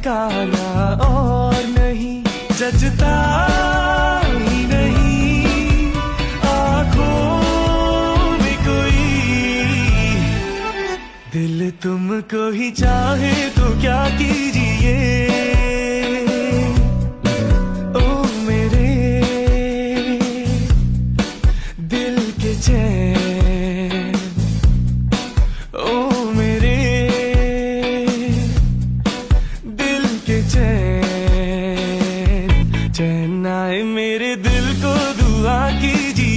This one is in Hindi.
ठिकाना और नहीं, जचता ही नहीं आँखों में कोई। दिल तुमको ही चाहे तो क्या कीजिए, ओ मेरे दिल के चैन, ओ मेरे दिल के चैन। चैन आए मेरे दिल को दुआ कीजिए।